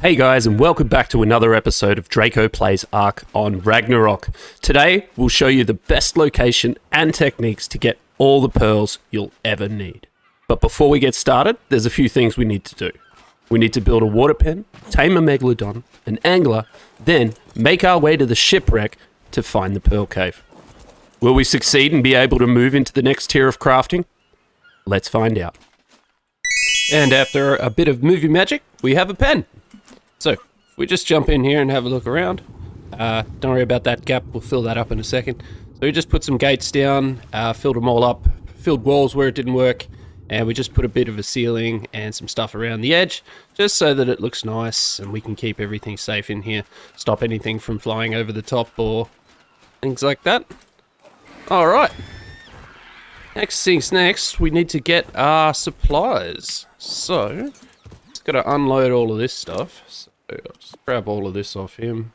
Hey guys, and welcome back to another episode of Draco Plays Ark on Ragnarok. Today, we'll show you the best location and techniques to get all the pearls you'll ever need. But before we get started, there's a few things we need to do. We need to build a water pen, tame a Megalodon, an angler, then make our way to the Shipwreck to find the pearl cave. Will we succeed and be able to move into the next tier of crafting? Let's find out. And after a bit of movie magic, we have a pen. So, if we just jump in here and have a look around, don't worry about that gap, we'll fill that up in a second. So we just put some gates down, filled them all up, filled walls where it didn't work, and we just put a bit of a ceiling and some stuff around the edge, just so that it looks nice and we can keep everything safe in here, stop anything from flying over the top or things like that. Alright, next things next, we need to get our supplies. So, just gotta unload all of this stuff. So I'll just grab all of this off him.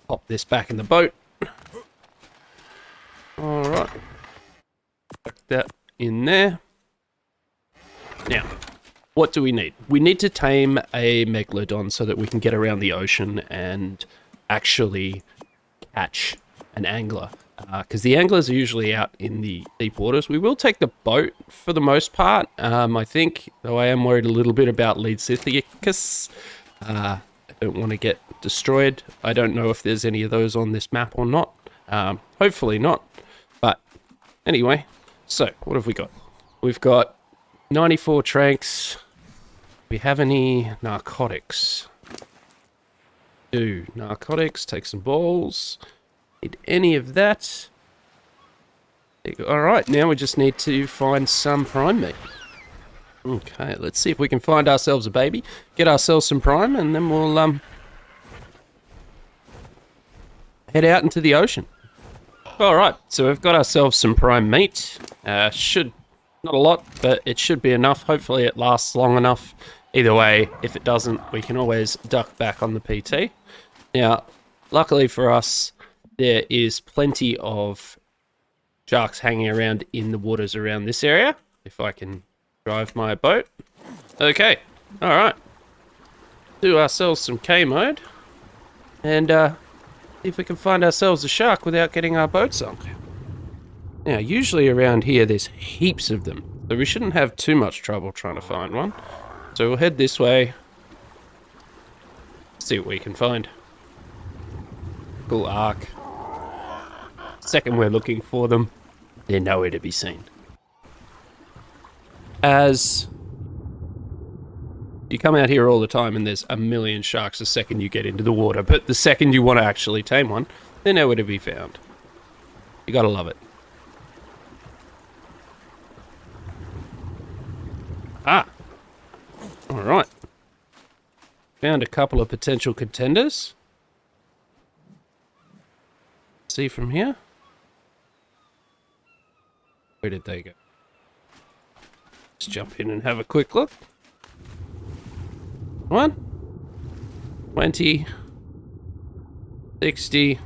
Pop this back in the boat. Alright. Tuck that in there. Now, what do we need? We need to tame a Megalodon so that we can get around the ocean and actually catch an angler. Because the anglers are usually out in the deep waters. We will take the boat for the most part, I think, though I am worried a little bit about Lead Sithicus. I don't want to get destroyed. I don't know if there's any of those on this map or not. Hopefully not. But anyway, so what have we got? We've got 94 tranks. Do we have any narcotics? Narcotics, take some balls. Need any of that. Alright, now we just need to find some prime meat. Okay, let's see if we can find ourselves a baby, get ourselves some prime, and then we'll head out into the ocean. Alright, so we've got ourselves some prime meat. Not a lot, but it should be enough. Hopefully it lasts long enough. Either way, if it doesn't, we can always duck back on the PT. Now, luckily for us, there is plenty of sharks hanging around in the waters around this area. If I can drive my boat. Okay, alright. Do ourselves some K mode. And see if we can find ourselves a shark without getting our boat sunk. Now, usually around here there's heaps of them. So we shouldn't have too much trouble trying to find one. So we'll head this way. See what we can find. Cool Ark. Second we're looking for them, they're nowhere to be seen. As you come out here all the time and there's a million sharks the second you get into the water, but the second you want to actually tame one, they're nowhere to be found. You gotta love it. Alright. Found a couple of potential contenders. See from here? Where did they go? Let's jump in and have a quick look. 1, 20, 60,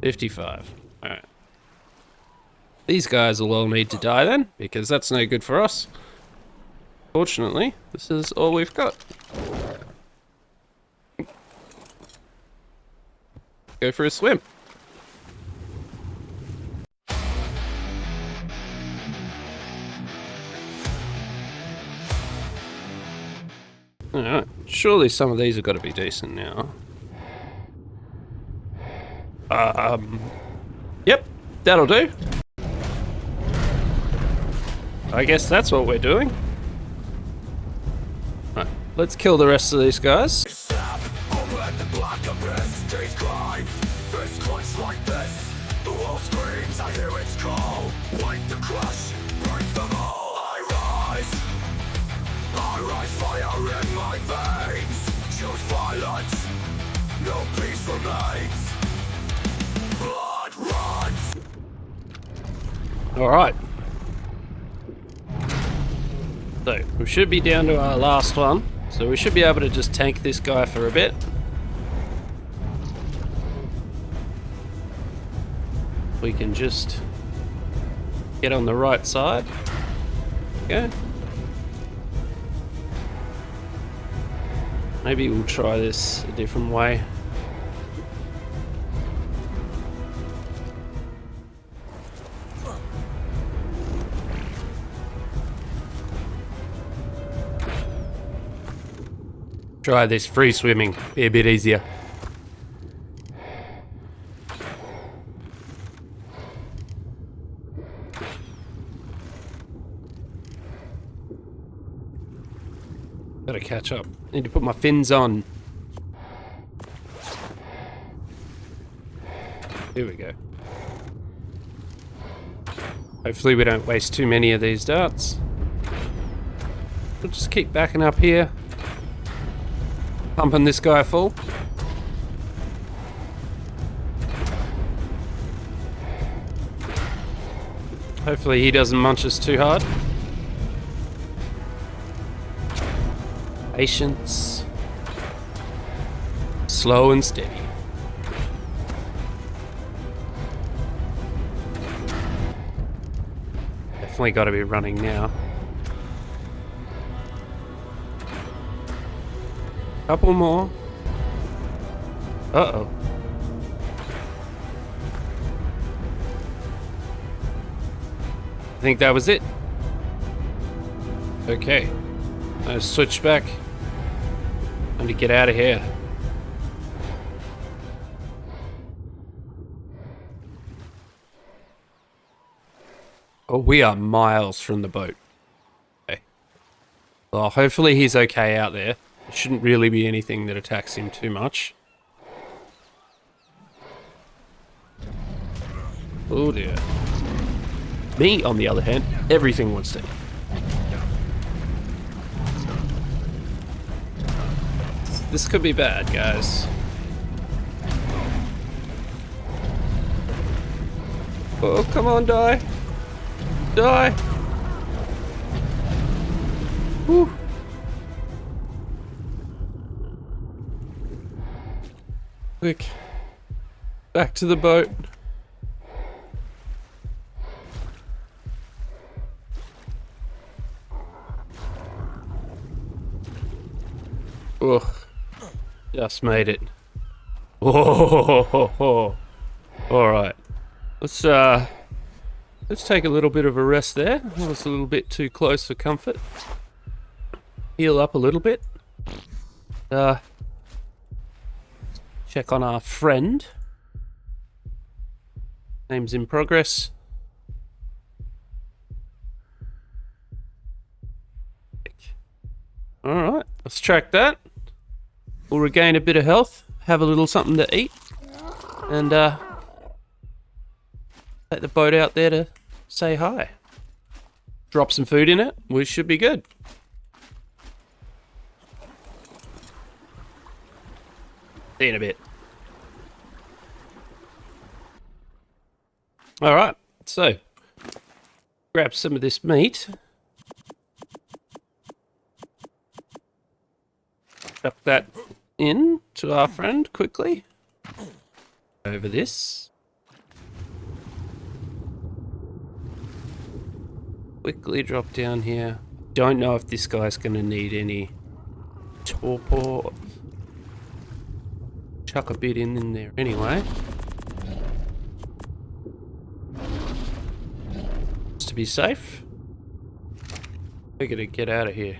55. Alright. These guys will all need to die then, because that's no good for us. Fortunately, this is all we've got. Go for a swim. Alright, surely some of these have got to be decent now. Yep, that'll do. I guess that's what we're doing. Right, let's kill the rest of these guys. Like this, the wall screams, I hear its call. Wake the crush, break them all. I rise fire in my veins. Choose violence, no peace remains. Blood runs. Alright. So, we should be down to our last one. So we should be able to just tank this guy for a bit. We can just get on the right side. Okay. Maybe we'll try this a different way. Try this free swimming, be a bit easier. Gotta catch up. Need to put my fins on. Here we go. Hopefully we don't waste too many of these darts. We'll just keep backing up here. Pumping this guy full. Hopefully he doesn't munch us too hard. Patience. Slow and steady. Definitely got to be running now. Couple more. Uh-oh. I think that was it. Okay. Let's switch back. Time to get out of here. Oh, we are miles from the boat. Okay. Well, hopefully he's okay out there. There shouldn't really be anything that attacks him too much. Oh dear. Me, on the other hand, everything wants to eat. This could be bad, guys. Oh, come on, die. Die. Whew. Quick. Back to the boat. Ugh. Just made it. Whoa. Alright. Let's take a little bit of a rest there. That was a little bit too close for comfort. Heal up a little bit. Check on our friend. Name's in progress. Alright, let's track that. We'll regain a bit of health, have a little something to eat, and take the boat out there to say hi. Drop some food in it, we should be good. See you in a bit. Alright, so grab some of this meat. Chuck that in to our friend quickly. Over this. Quickly drop down here. Don't know if this guy's going to need any torpor. Chuck a bit in there anyway. Just to be safe. We're going to get out of here.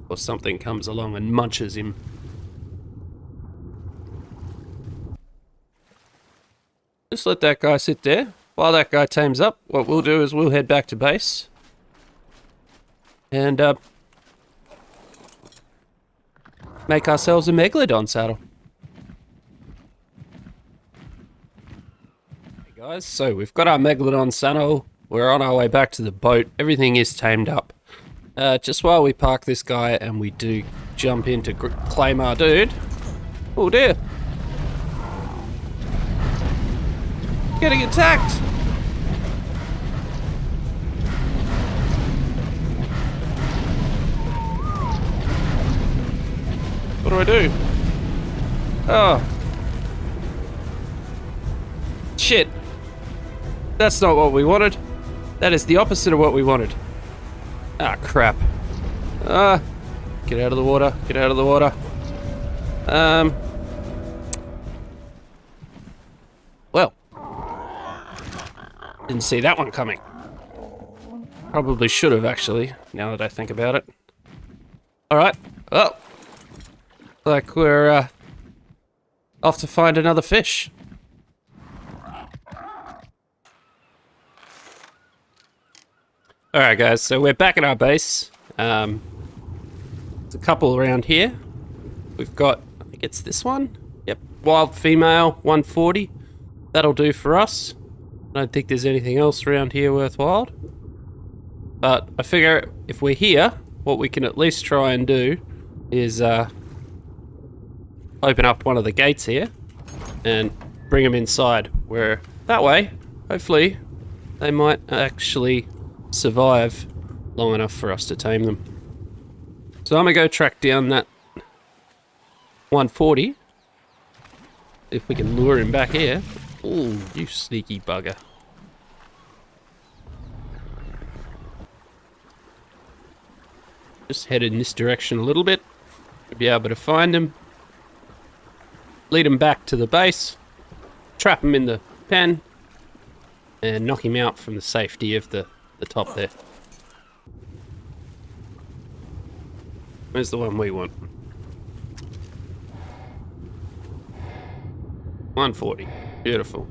Or something comes along and munches him. Just let that guy sit there. While that guy tames up, what we'll do is we'll head back to base. And make ourselves a Megalodon saddle. Hey guys, so we've got our Megalodon saddle. We're on our way back to the boat. Everything is tamed up. Just while we park this guy and we do jump in to claim our dude. Oh dear. Getting attacked. What do I do? Oh. Shit. That's not what we wanted. That is the opposite of what we wanted. Ah, crap. Get Get out of the water. Get out of the water. Well. Didn't see that one coming. Probably should have, actually, now that I think about it. Alright. Well. Like we're, off to find another fish. Alright guys, so we're back at our base. There's a couple around here. We've got, I think it's this one. Yep, wild female, 140. That'll do for us. I don't think there's anything else around here worthwhile. But I figure if we're here, what we can at least try and do is open up one of the gates here and bring them inside, where that way, hopefully, they might actually survive long enough for us to tame them. So I'm gonna go track down that 140. If we can lure him back here. Ooh, you sneaky bugger. Just head in this direction a little bit. We'll be able to find him. Lead him back to the base. Trap him in the pen. And knock him out from the safety of the top there. Where's the one we want? 140. Beautiful.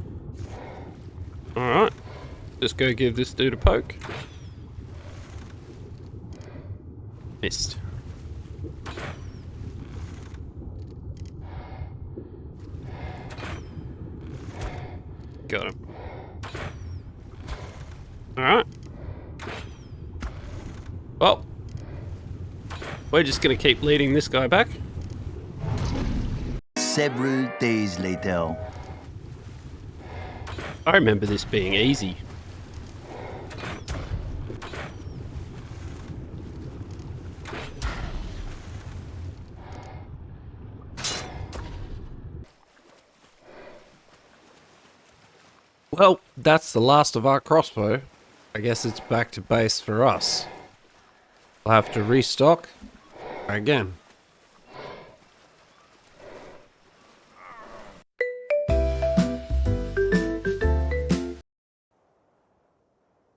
Alright. Just go give this dude a poke. Missed. Got him. Alright. Well, we're just gonna keep leading this guy back. Several days later. I remember this being easy. Well, that's the last of our crossbow. I guess it's back to base for us. I'll have to restock again.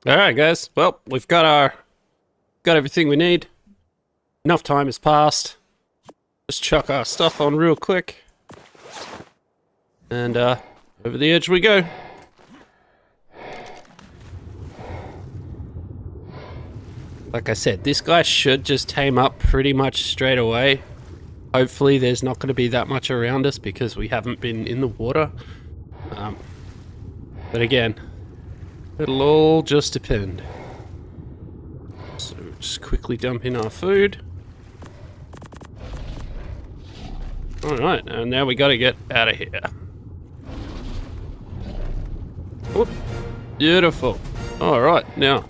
Alright guys, well, we've got everything we need. Enough time has passed. Just chuck our stuff on real quick. And over the edge we go. Like I said, this guy should just tame up pretty much straight away. Hopefully there's not going to be that much around us because we haven't been in the water. But again, it'll all just depend. So just quickly dump in our food. Alright, and now we got to get out of here. Whoop. Beautiful. Alright, now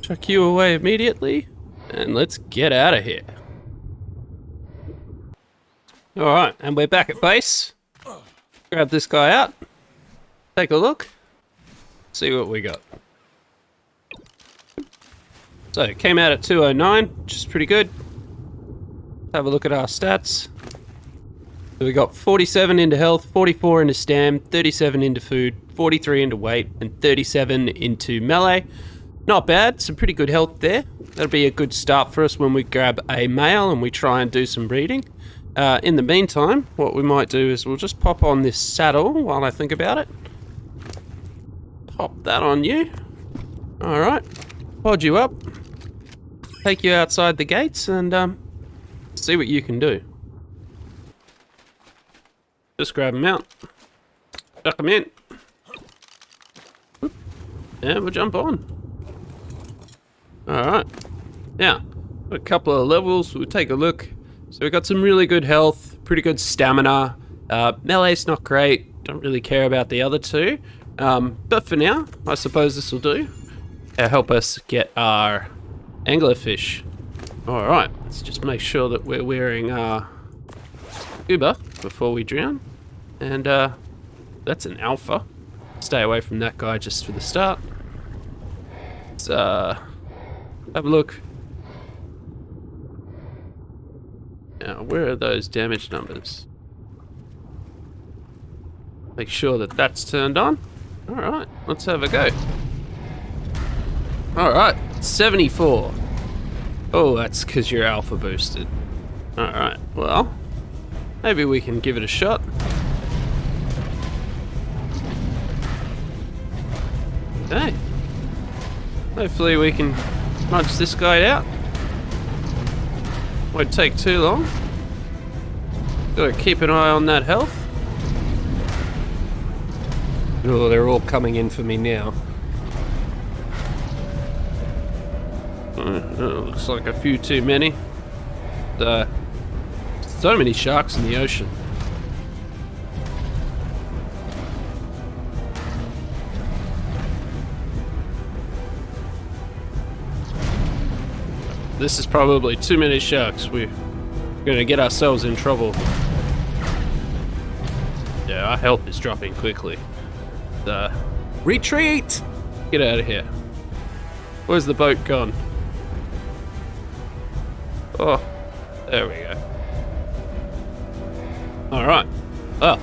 chuck you away immediately, and let's get out of here. Alright, and we're back at base. Grab this guy out. Take a look. See what we got. So, it came out at 209, which is pretty good. Have a look at our stats. So we got 47 into health, 44 into stam, 37 into food, 43 into weight, and 37 into melee. Not bad, some pretty good health there. That'll be a good start for us when we grab a male and we try and do some breeding. In the meantime, what we might do is we'll just pop on this saddle while I think about it. Pop that on you. Alright. Pod you up. Take you outside the gates and see what you can do. Just grab them out. Duck them in. And we'll jump on. Alright, now, a couple of levels, we'll take a look. So we've got some really good health, pretty good stamina. Melee's not great, don't really care about the other two. But for now, I suppose this will do. Help us get our anglerfish. Alright, let's just make sure that we're wearing our scuba before we drown. And that's an alpha. Stay away from that guy just for the start. Let's have a look. Now, where are those damage numbers? Make sure that that's turned on. Alright, let's have a go. Alright, 74. Oh, that's because you're alpha boosted. Alright, well, maybe we can give it a shot. Okay. Hopefully we can nudge this guy out. Won't take too long. Gotta keep an eye on that health. Oh, they're all coming in for me now. Looks like a few too many. So many sharks in the ocean. This is probably too many sharks. We're gonna get ourselves in trouble. Yeah, our health is dropping quickly. Retreat! Get out of here. Where's the boat gone? Oh, there we go. Alright. Well,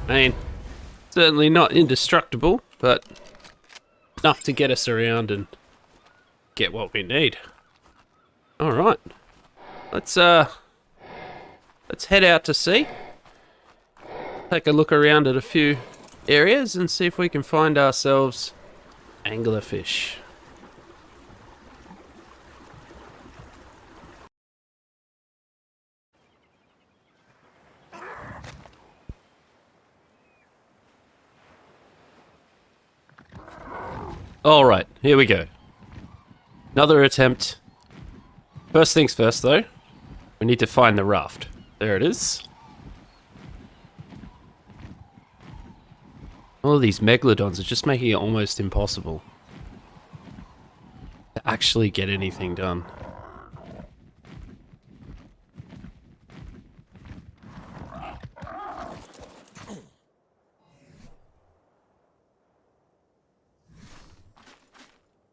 I mean, certainly not indestructible, but enough to get us around and get what we need. Alright. Let's head out to sea. Take a look around at a few areas and see if we can find ourselves anglerfish. Alright, here we go. Another attempt. First things first though, we need to find the raft. There it is. All of these Megalodons are just making it almost impossible to actually get anything done.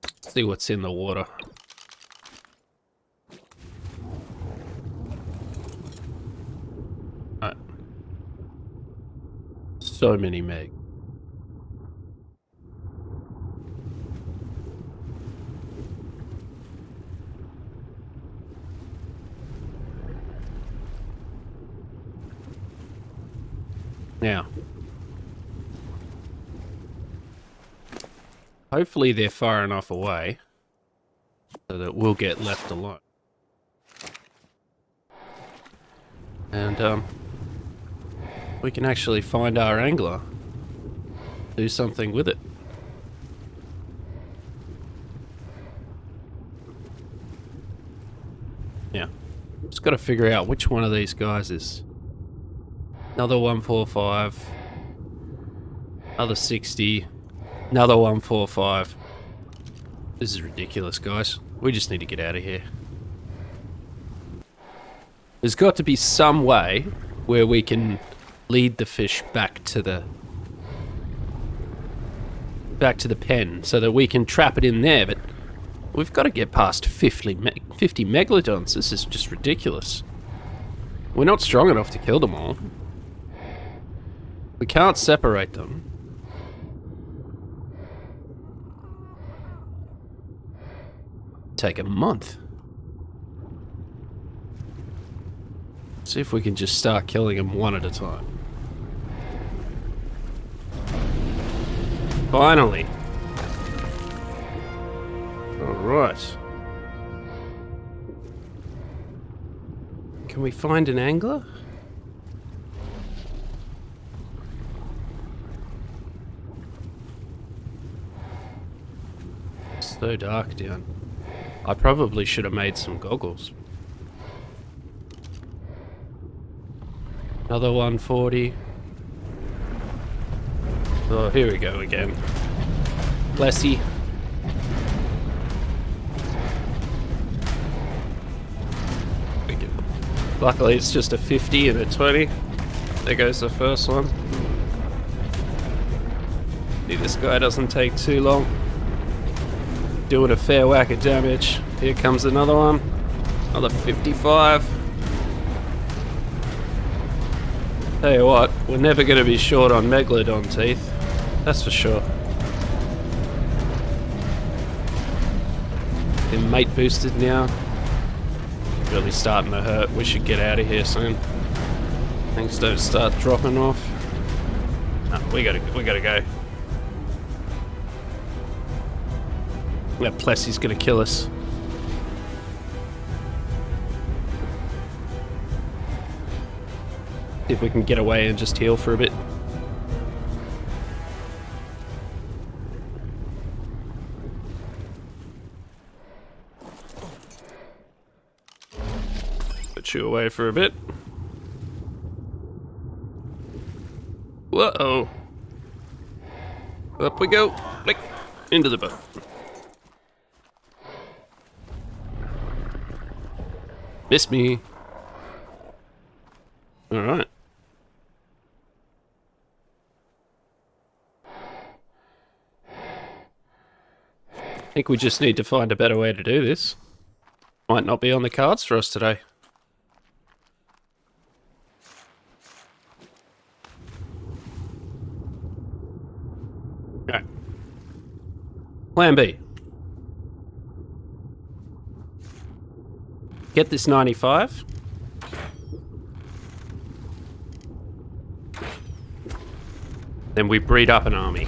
Let's see what's in the water. Alright. So many Meg. Now, hopefully they're far enough away so that we'll get left alone. And we can actually find our angler, do something with it. Yeah, just got to figure out which one of these guys is. Another 145, another 60, another 145. This is ridiculous, guys. We just need to get out of here. There's got to be some way where we can lead the fish back to the pen so that we can trap it in there, but we've got to get past 50 Megalodons. This is just ridiculous. We're not strong enough to kill them all. We can't separate them. Take a month. See if we can just start killing them one at a time. Finally. Alright. Can we find an angler? It's so dark down. I probably should have made some goggles. Another 140. Oh, here we go again. Blessy. Luckily it's just a 50 and a 20. There goes the first one. See, this guy doesn't take too long. Doing a fair whack of damage. Here comes another one. Another 55. Tell you what, we're never going to be short on Megalodon teeth. That's for sure. They're mate boosted now. Really starting to hurt. We should get out of here soon. Things don't start dropping off. No, we gotta go. That Plessy's gonna kill us. See if we can get away and just heal for a bit. Put you away for a bit. Whoa! Up we go. Click. Into the boat. Miss me. Alright. I think we just need to find a better way to do this. Might not be on the cards for us today. Okay. Plan B. Get this 95. Then we breed up an army.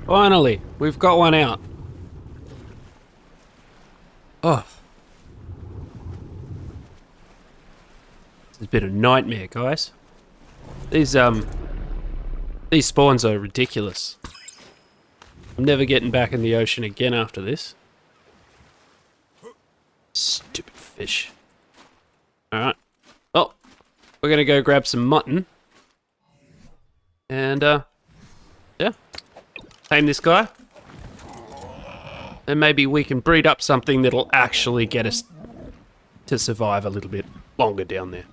Finally, we've got one out. Oh. This has been a nightmare, guys. These spawns are ridiculous. I'm never getting back in the ocean again after this. Stupid fish. Alright. Well, we're gonna go grab some mutton. And, yeah. Tame this guy. And maybe we can breed up something that'll actually get us to survive a little bit longer down there.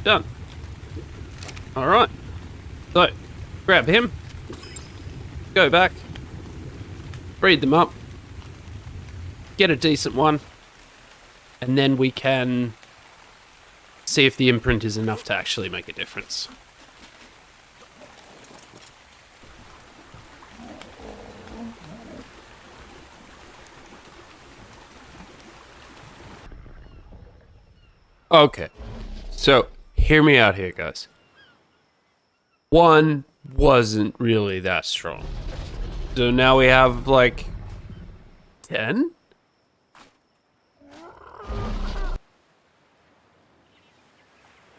Done. Alright. So, grab him. Go back. Breed them up. Get a decent one. And then we can see if the imprint is enough to actually make a difference. Okay, so hear me out here, guys. One wasn't really that strong. So now we have like 10?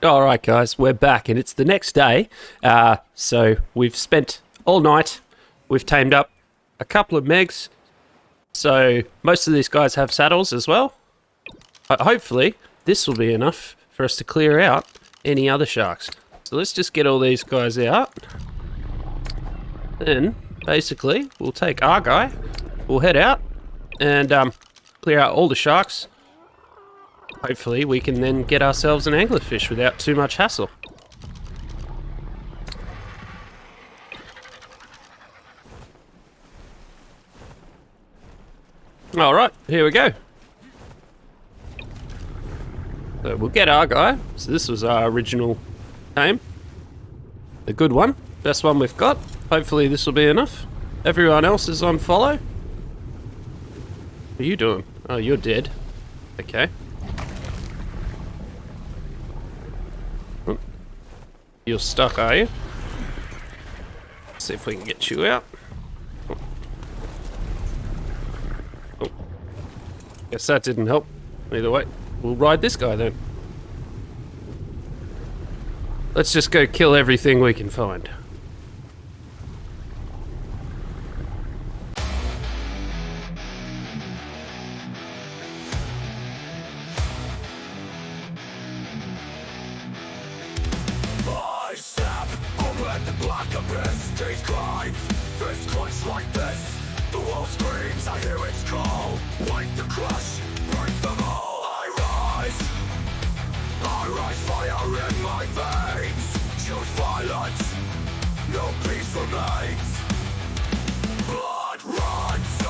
Alright guys, we're back and it's the next day. So we've spent all night. We've tamed up a couple of megs. So most of these guys have saddles as well. Hopefully this will be enough for us to clear out any other sharks. So let's just get all these guys out. Then basically we'll take our guy. We'll head out and clear out all the sharks. Hopefully we can then get ourselves an anglerfish without too much hassle. Alright, here we go. So we'll get our guy. So this was our original tame. The good one. Best one we've got. Hopefully this will be enough. Everyone else is on follow. What are you doing? Oh, you're dead. Okay. You're stuck, are you? Let's see if we can get you out. Oh. Guess that didn't help. Either way, we'll ride this guy then. Let's just go kill everything we can find. Like this, the wolf screams, I hear its call. Like the crush, break them all. I rise, fire in my veins. Choose violence, no peace remains. Blood runs.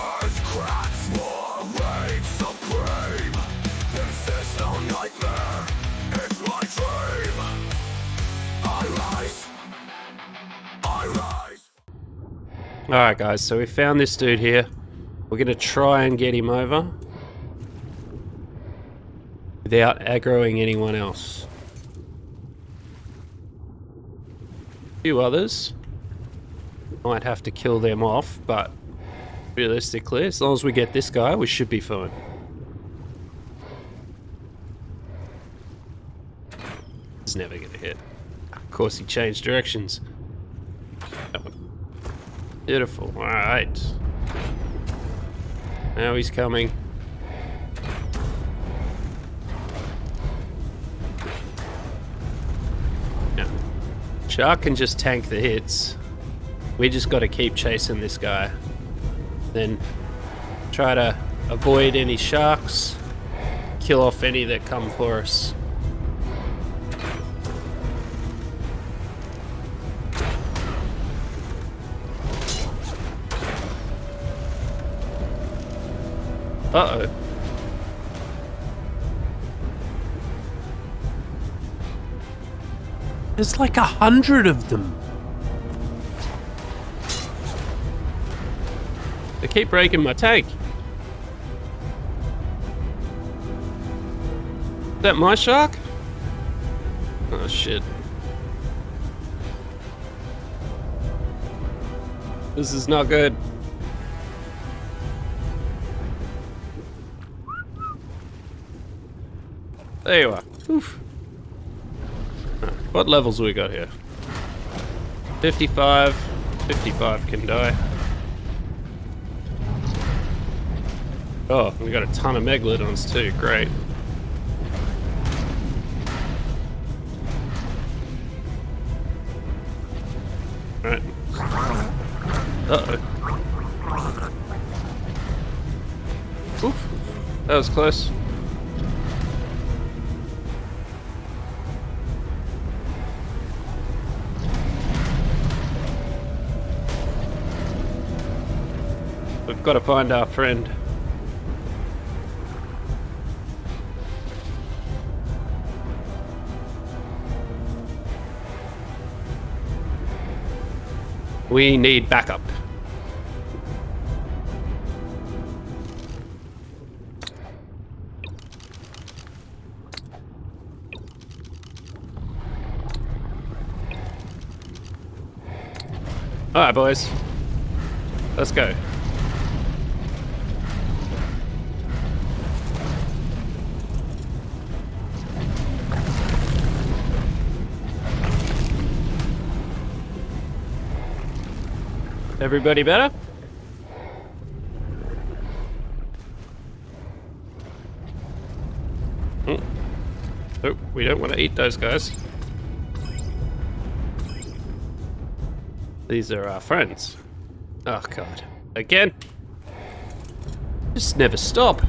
Alright guys, so we found this dude here. We're gonna try and get him over without aggroing anyone else. A few others. Might have to kill them off, but realistically, as long as we get this guy, we should be fine. It's never gonna hit. Of course he changed directions. That one. Beautiful. Alright. Now he's coming. Now, Shark can just tank the hits. We just gotta keep chasing this guy. Then try to avoid any sharks. Kill off any that come for us. Uh-oh. There's like 100 of them. They keep breaking my tank. Is that my shark? Oh shit. This is not good. There you are. Oof. What levels we got here? 55. 55 can die. Oh, we got a ton of Megalodons too. Great. Right. Uh-oh. Oof. That was close. We've got to find our friend. We need backup. Alright, boys. Let's go. Everybody better? Oh, we don't want to eat those guys. These are our friends. Oh god. Again? Just never stop.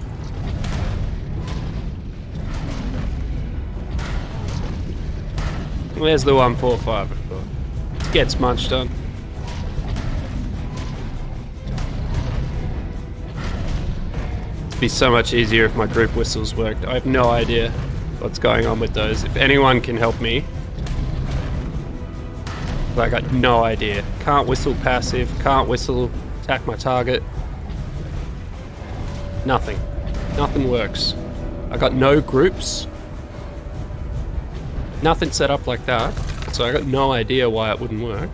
Where's the 145? It gets munched on. It'd be so much easier if my group whistles worked. I have no idea what's going on with those. If anyone can help me. I got no idea. Can't whistle passive, can't whistle attack my target. Nothing. Nothing works. I got no groups. Nothing set up like that. So I got no idea why it wouldn't work.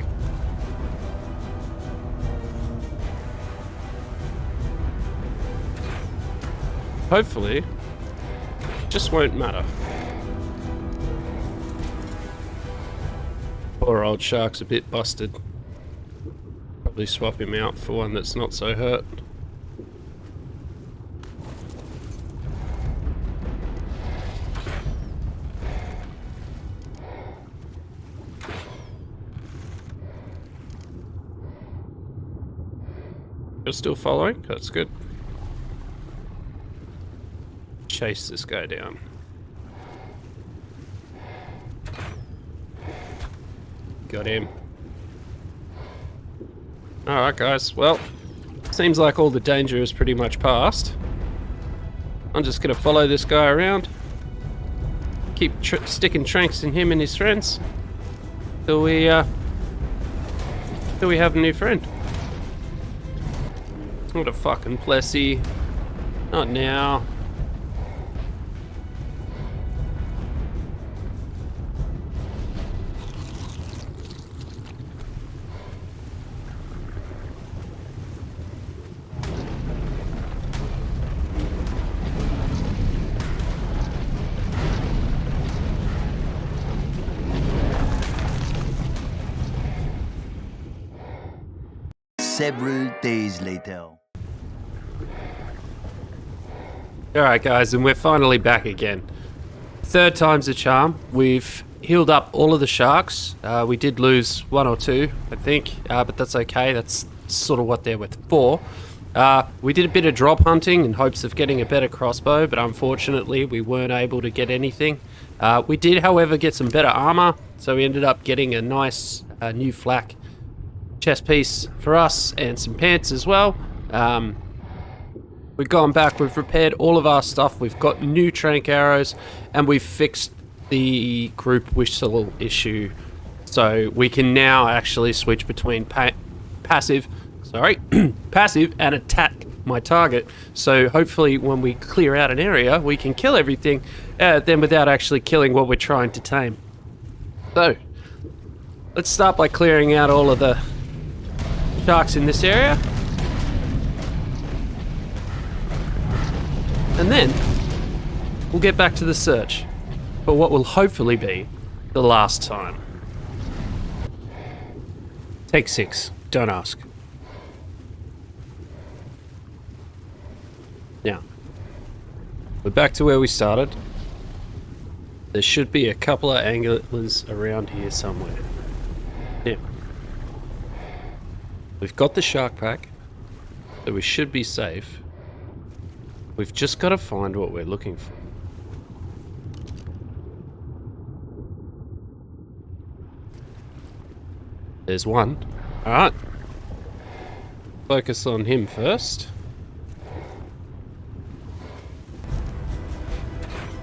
Hopefully, it just won't matter. Poor old shark's a bit busted. Probably swap him out for one that's not so hurt. You're still following? That's good. Chase this guy down. Got him. Alright guys, well, seems like all the danger is pretty much past. I'm just gonna follow this guy around. Keep sticking tranks in him and his friends. Till we have a new friend. What a fucking plessy. Not now. Several days later. Alright guys, and we're finally back again. Third time's a charm. We've healed up all of the sharks. We did lose one or two, I think, but that's okay. That's sort of what they're with for. We did a bit of drop hunting in hopes of getting a better crossbow, but unfortunately we weren't able to get anything. We did, however, get some better armor, so we ended up getting a nice new flak chest piece for us and some pants as well. We've gone back, we've repaired all of our stuff, we've got new trank arrows, and we've fixed the group whistle issue, so we can now actually switch between passive and attack my target. So hopefully when we clear out an area, we can kill everything then without actually killing what we're trying to tame. So let's start by clearing out all of the sharks in this area, and then we'll get back to the search for what will hopefully be the last time. Take 6, don't ask. Now, we're back to where we started. There should be a couple of anglers around here somewhere. Now, we've got the shark pack, so we should be safe. We've just got to find what we're looking for. There's one. Alright. Focus on him first.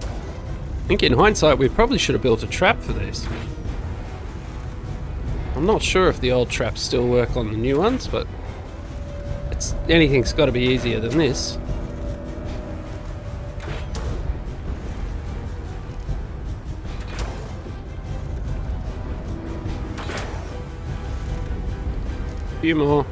I think in hindsight we probably should have built a trap for this. I'm not sure if the old traps still work on the new ones, but anything's got to be easier than this. A few more.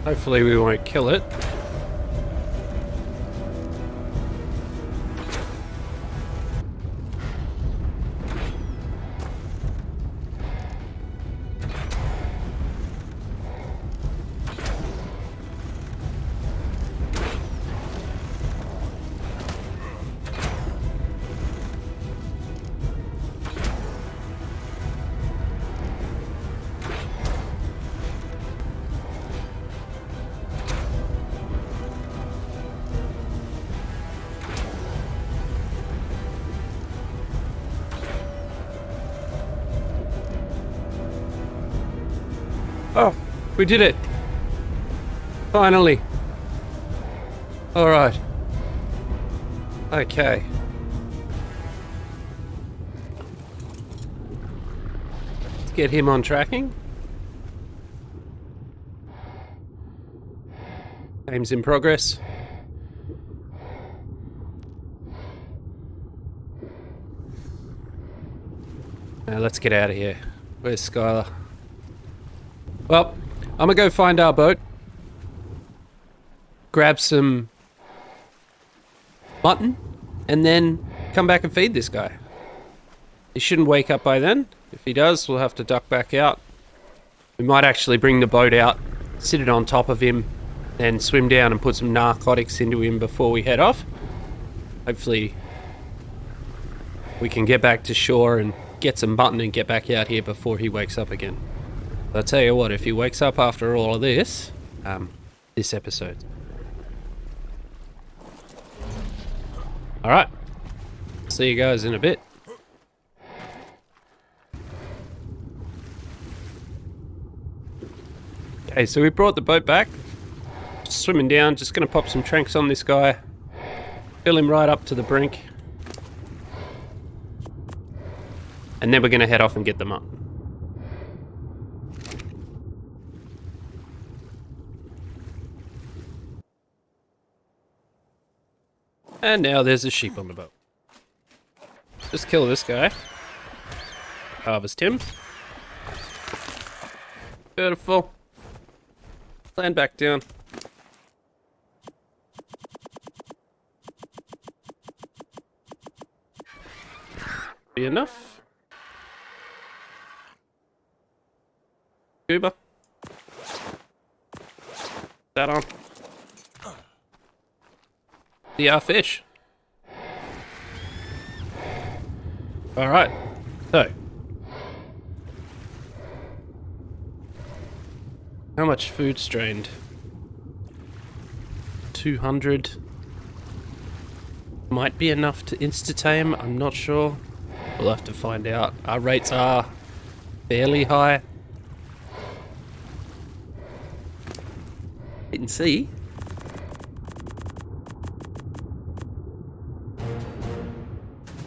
Hopefully we won't kill it. Oh, we did it! Finally! Alright. Okay. Let's get him on tracking. Game's in progress. Now let's get out of here. Where's Skylar? Well, I'm gonna go find our boat, grab some mutton, and then come back and feed this guy. He shouldn't wake up by then. If he does, we'll have to duck back out. We might actually bring the boat out, sit it on top of him, then swim down and put some narcotics into him before we head off. Hopefully we can get back to shore and get some mutton and get back out here before he wakes up again. I'll tell you what, if he wakes up after all of this, this episode. Alright. See you guys in a bit. Okay, so we brought the boat back. Just swimming down, just gonna pop some tranks on this guy. Fill him right up to the brink. and then we're going to head off and get them up. And now there's a sheep on the boat. Just kill this guy. Harvest him. Beautiful. Land back down. Be enough. Scuba. That on. The fish. Alright. So. How much food strained? 200. Might be enough to insta-tame, I'm not sure. We'll have to find out. Our rates are fairly high. Wait and see.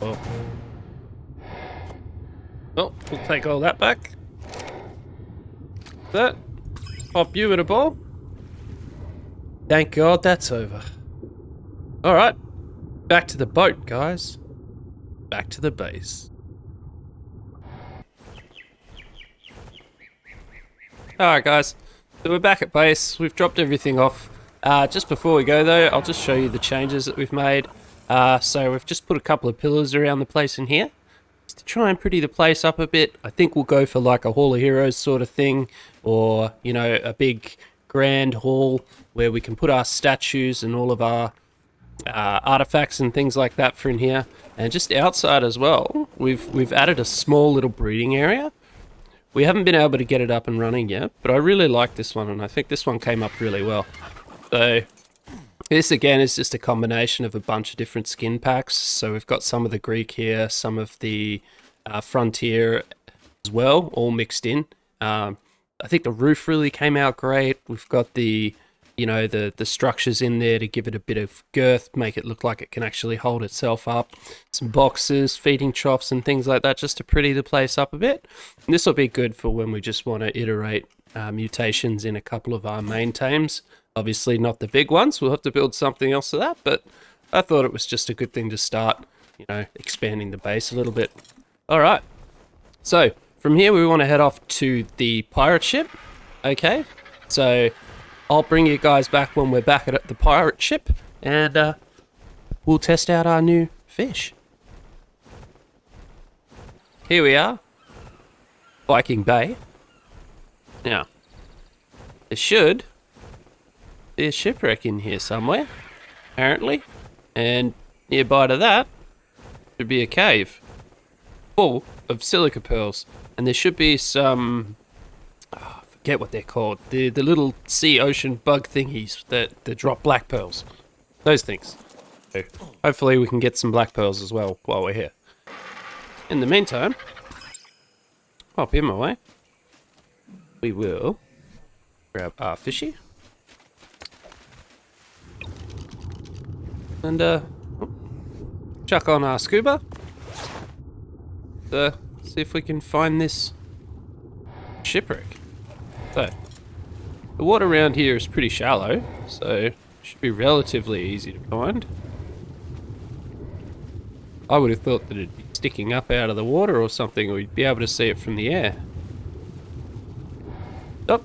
Oh. Oh, we'll take all that back. That. Pop you in a ball. Thank God that's over. Alright. Back to the boat, guys. Back to the base. Alright guys, so we're back at base. We've dropped everything off. Just before we go though, I'll just show you the changes that we've made. So we've just put a couple of pillars around the place in here, just to try and pretty the place up a bit. I think we'll go for like a Hall of Heroes sort of thing, or, you know, a big grand hall where we can put our statues and all of our artifacts and things like that for in here. And just outside as well, we've added a small little breeding area. We haven't been able to get it up and running yet, but I really like this one, and I think this one came up really well. So this again is just a combination of a bunch of different skin packs. So we've got some of the Greek here, some of the Frontier as well, all mixed in. I think the roof really came out great. We've got the, you know, the structures in there to give it a bit of girth, make it look like it can actually hold itself up. Some boxes, feeding troughs and things like that, just to pretty the place up a bit. And this will be good for when we just want to iterate mutations in a couple of our main tames. Obviously not the big ones, we'll have to build something else for that, but I thought it was just a good thing to start, you know, expanding the base a little bit. Alright, so from here we want to head off to the pirate ship. Okay, so I'll bring you guys back when we're back at the pirate ship, and we'll test out our new fish. Here we are, Viking Bay. Now, there should be a shipwreck in here somewhere, apparently, and nearby to that should be a cave full of Silica Pearls, and there should be some, I forget what they're called, the little sea ocean bug thingies that drop black pearls, those things. So hopefully we can get some black pearls as well while we're here. In the meantime, pop him away. We will grab our fishy and chuck on our scuba. See if we can find this shipwreck. So, the water around here is pretty shallow, so it should be relatively easy to find. I would have thought that it'd be sticking up out of the water or something, or we'd be able to see it from the air. Oh,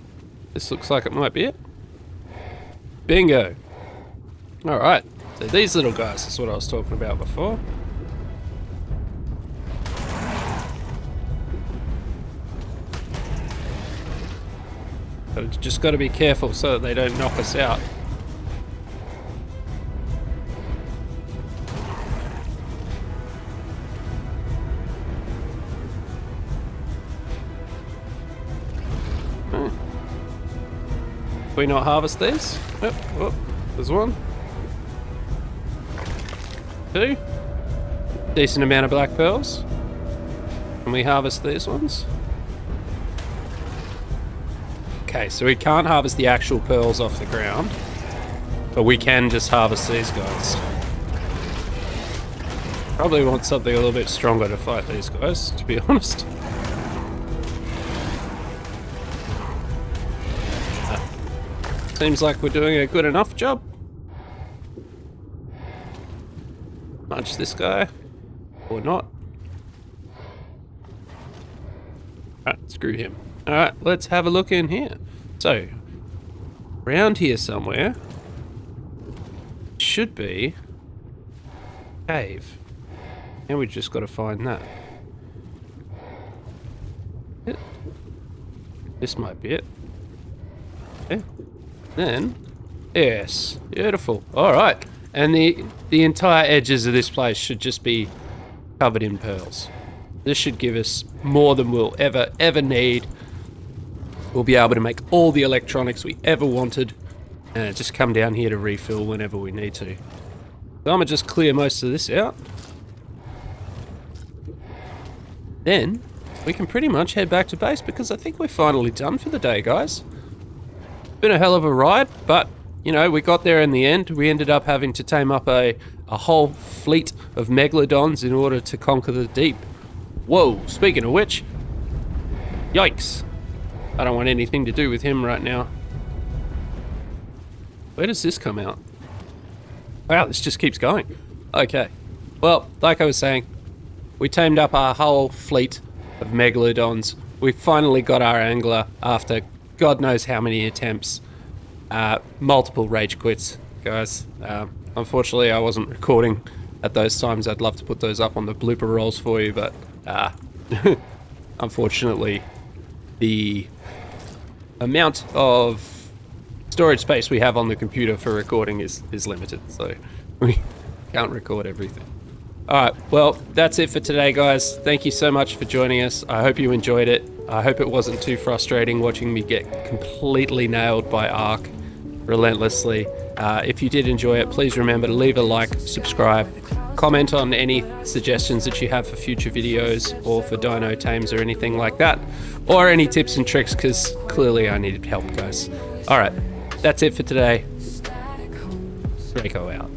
this looks like it might be it. Bingo! Alright, so these little guys is what I was talking about before. But it's just got to be careful so that they don't knock us out. Can we not harvest these? Yep. Oh, there's one. Two. Decent amount of black pearls. Can we harvest these ones? Okay, so we can't harvest the actual pearls off the ground, but we can just harvest these guys. Probably want something a little bit stronger to fight these guys, to be honest. Seems like we're doing a good enough job. Punch this guy. Or not. Alright, screw him. Alright, let's have a look in here. So, around here somewhere should be a cave. And we just got to find that. This might be it. Okay. Then, yes, beautiful. Alright, and the entire edges of this place should just be covered in pearls. This should give us more than we'll ever need. We'll be able to make all the electronics we ever wanted, and just come down here to refill whenever we need to. So I'm gonna just clear most of this out. Then we can pretty much head back to base because I think we're finally done for the day, guys. Been a hell of a ride, but you know, we got there in the end. We ended up having to tame up a whole fleet of Megalodons in order to conquer the deep. Whoa, speaking of which, yikes. I don't want anything to do with him right now. Where does this come out? Wow, this just keeps going. Okay, well, like I was saying, we tamed up our whole fleet of Megalodons. We finally got our angler after God knows how many attempts. Multiple rage quits, guys. Unfortunately, I wasn't recording at those times. I'd love to put those up on the blooper rolls for you, but unfortunately, the amount of storage space we have on the computer for recording is limited, so we can't record everything. Alright, well, that's it for today, guys. Thank you so much for joining us. I hope you enjoyed it. I hope it wasn't too frustrating watching me get completely nailed by Ark relentlessly. If you did enjoy it, please remember to leave a like, subscribe, comment on any suggestions that you have for future videos or for dino tames or anything like that, or any tips and tricks, because clearly I needed help, guys. Alright, that's it for today. Draco out.